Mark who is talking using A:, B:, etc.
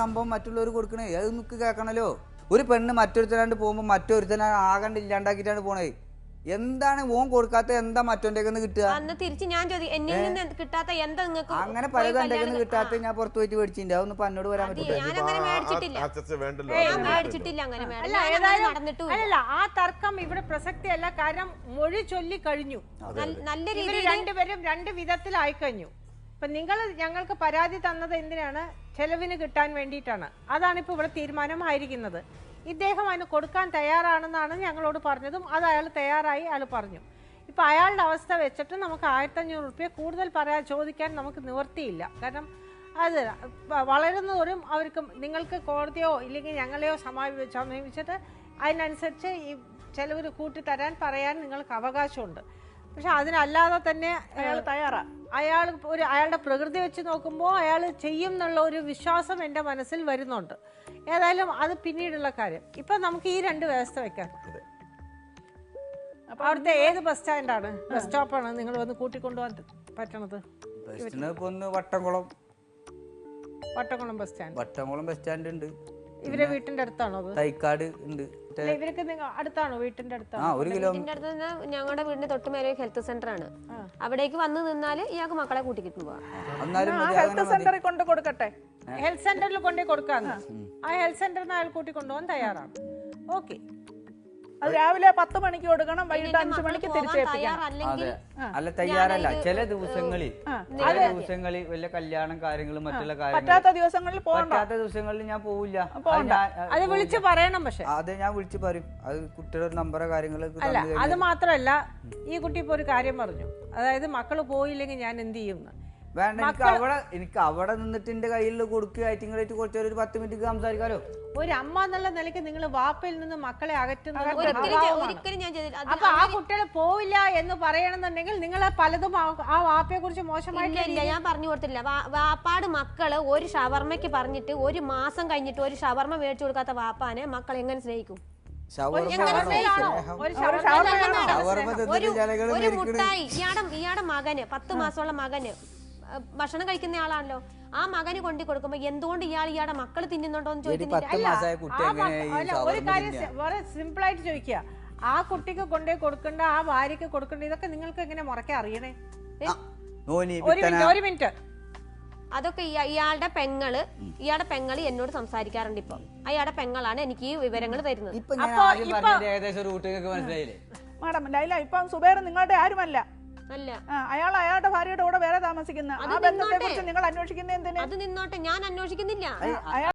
A: സംഭവം മറ്റുള്ളവർ കൊടുക്കണേ അത് നിനക്ക് കേൾക്കണല്ലോ. ഒരു പെണ്ണ് മറ്റൊരുത്തരാണ്ട് പോകുമ്പോൾ മറ്റൊരുത്തനെ ആകണ്ട് ഇല്ലാണ്ടാക്കിയിട്ടാണ് പോണേ. എന്താണ് ഓൻ കൊടുക്കാത്ത എന്താ മറ്റോന്റെ കിട്ടുക? അങ്ങനെ പലതും എന്റെ കിട്ടാത്ത ഞാൻ പുറത്തു പോയിട്ട് മേടിച്ചിട്ടുണ്ട്. അതൊന്നും ഇപ്പൊ എന്നോട് വരാൻ പറ്റില്ല.
B: ആ തർക്കം ഇവിടെ പ്രസക്തിയല്ല. കാരണം മൊഴി ചൊല്ലി കഴിഞ്ഞു. നല്ല രീതിയിൽ രണ്ടുപേരും രണ്ട് വിധത്തിലായി കഴിഞ്ഞു. ഇപ്പൊ നിങ്ങൾ ഞങ്ങൾക്ക് പരാതി തന്നത് എന്തിനാണ്? ചെലവിന് കിട്ടാൻ വേണ്ടിയിട്ടാണ്. അതാണ് ഇപ്പൊ ഇവിടെ തീരുമാനമായിരിക്കുന്നത്. ഇദ്ദേഹം അതിന് കൊടുക്കാൻ തയ്യാറാണെന്നാണ് ഞങ്ങളോട് പറഞ്ഞതും. അത് അയാൾ തയ്യാറായി, അയാൾ പറഞ്ഞു. ഇപ്പം അയാളുടെ അവസ്ഥ വെച്ചിട്ട് നമുക്ക് 1500 രൂപ കൂടുതൽ ചോദിക്കാൻ നമുക്ക് നിവർത്തിയില്ല. കാരണം അത് വളരുന്നതോറും അവർക്ക് നിങ്ങൾക്ക് കോടതിയോ ഇല്ലെങ്കിൽ ഞങ്ങളെയോ സമീപിച്ചിട്ട് അതിനനുസരിച്ച് ഈ ചെലവ് കൂട്ടിത്തരാൻ പറയാൻ നിങ്ങൾക്ക് അവകാശമുണ്ട്. പക്ഷെ അതിനല്ലാതെ തന്നെ അയാളുടെ പ്രകൃതി വെച്ച് നോക്കുമ്പോൾ അയാൾ ചെയ്യും എന്നുള്ള ഒരു വിശ്വാസം എൻ്റെ മനസ്സിൽ വരുന്നുണ്ട്. ഏതായാലും അത് പിന്നീടുള്ള കാര്യം. ഇപ്പൊ നമുക്ക് ഈ രണ്ട് വ്യവസ്ഥ വെക്കാം. അപ്പൊ അവിടുത്തെ ഏത് ബസ് സ്റ്റാൻഡാണ്, ബസ് സ്റ്റോപ്പാണ് നിങ്ങൾ വന്ന് കൂട്ടിക്കൊണ്ടുപോകാൻ പറ്റണത്? Vattamkulam bus stand.
A: Vattamkulam bus stand ഉണ്ട്.
B: ഇവരെ വീട്ടിന്റെ അടുത്താണോ?
A: തൈക്കാട് ഉണ്ട്.
B: ഇവർക്ക് അടുത്താണോ? വീട്ടിന്റെ അടുത്താണോ?
C: ഞങ്ങളുടെ വീടിന്റെ തൊട്ടുമേലെ ഹെൽത്ത് സെന്റർ ആണ്. അവിടേക്ക് വന്ന് നിന്നാല് ഇയാൾക്ക് മക്കളെ കൂട്ടിക്കിട്ടു പോവാം.
B: ഹെൽത്ത് സെന്ററിൽ കൊണ്ട് കൊടുക്കട്ടെ. ഹെൽത്ത് സെന്ററിൽ കൊണ്ടേ കൊടുക്കാന്ന്. ആ ഹെൽത്ത് സെന്ററിൽ നിന്ന് അയാൾ കൂട്ടിക്കൊണ്ടുപോകാൻ തയ്യാറാണ്. ഓക്കെ.
D: അത് രാവിലെ 10 മണിക്ക് കൊടുക്കണം, വൈകിട്ട് 5 മണിക്ക് തിരിച്ചെത്തിക്കണം.
A: അല്ല, തയ്യാറല്ല. ചില ദിവസങ്ങളിൽ വല്ല കല്യാണം കാര്യങ്ങളും മറ്റുള്ള
D: പറ്റാത്ത ദിവസങ്ങളിൽ
A: പറ്റാത്ത ദിവസങ്ങളിൽ ഞാൻ പോവില്ല.
B: അത് വിളിച്ച് പറയണം. പക്ഷെ
A: അത് ഞാൻ വിളിച്ച് പറയും. അത് കുട്ടിയുടെ നമ്പറോ കാര്യങ്ങളൊക്കെ.
B: അല്ല, അത് മാത്രല്ല, ഈ കുട്ടി ഇപ്പൊ ഒരു കാര്യം പറഞ്ഞു. അതായത് മക്കള് പോയില്ലെങ്കിൽ ഞാൻ എന്ത് ചെയ്യും?
A: വേണ്ട, എനിക്ക് അവിടെ നിന്നിട്ട് എന്റെ കയ്യിൽ കൊടുക്കുകയായിട്ട് കുറച്ച് ഒരു 10 മിനിറ്റ് സംസാരിക്കാലോ.
B: ഒരു അമ്മ എന്നുള്ള നിലയ്ക്ക് നിങ്ങൾ വാപ്പയിൽ നിന്ന് മക്കളെ അകറ്റുന്നത്. അപ്പൊ ആ കുട്ടികൾ പോവില്ല എന്ന് പറയണമെന്നുണ്ടെങ്കിൽ നിങ്ങൾ പലതും ആ വാപ്പയെ കുറിച്ച് മോശമായിട്ടില്ല.
C: ഞാൻ പറഞ്ഞു കൊടുത്തില്ല. വാപ്പാട് മക്കള് ഒരു ഷവർമ്മയ്ക്ക് പറഞ്ഞിട്ട് 1 മാസം കഴിഞ്ഞിട്ട് ഒരു ഷവർമ്മ മേടിച്ചു കൊടുക്കാത്ത വാപ്പാനെ മക്കൾ എങ്ങനെ സ്നേഹിക്കും?
B: ഒരു
C: മുട്ടായി ഇയാടെ മകന് 10 മാസമുള്ള മകന് ഭക്ഷണം കഴിക്കുന്ന ആളാണല്ലോ. ആ മകന് കൊണ്ടു കൊടുക്കുമ്പോ എന്തുകൊണ്ട് ഇയാളുടെ മക്കള് തിന്നുന്നുണ്ടോ എന്ന് ചോദിക്കുന്നില്ല.
B: ഒരു കാര്യം വളരെ സിമ്പിൾ ആയിട്ട് ചോദിക്കുക. ആ കുട്ടിക്ക് കൊണ്ടേ കൊടുക്കണ്ട, ആ ഭാര്യക്ക് കൊടുക്കണ്ട, ഇതൊക്കെ നിങ്ങൾക്ക് എങ്ങനെ മുറക്കെ അറിയണേ? ഒരു മിനിറ്റ്.
C: അതൊക്കെ ഇയാളുടെ പെങ്ങള് എന്നോട് സംസാരിക്കാറുണ്ട്. ഇപ്പൊ അയാളുടെ പെങ്ങളാണ് എനിക്ക് ഈ വിവരങ്ങൾ തരുന്നത്.
D: മാഡം ലൈല, ഇപ്പം സുബൈർ നിങ്ങളുടെ ആരുമല്ല. അയാൾ അയാളുടെ ഭാര്യയുടെ കൂടെ വേറെ താമസിക്കുന്ന ആ ബന്ധത്തെ കുറിച്ച് നിങ്ങൾ അന്വേഷിക്കുന്നത് എന്തിനാ?
C: അത് നിന്നോട്ടെ, ഞാൻ അന്വേഷിക്കുന്നില്ല.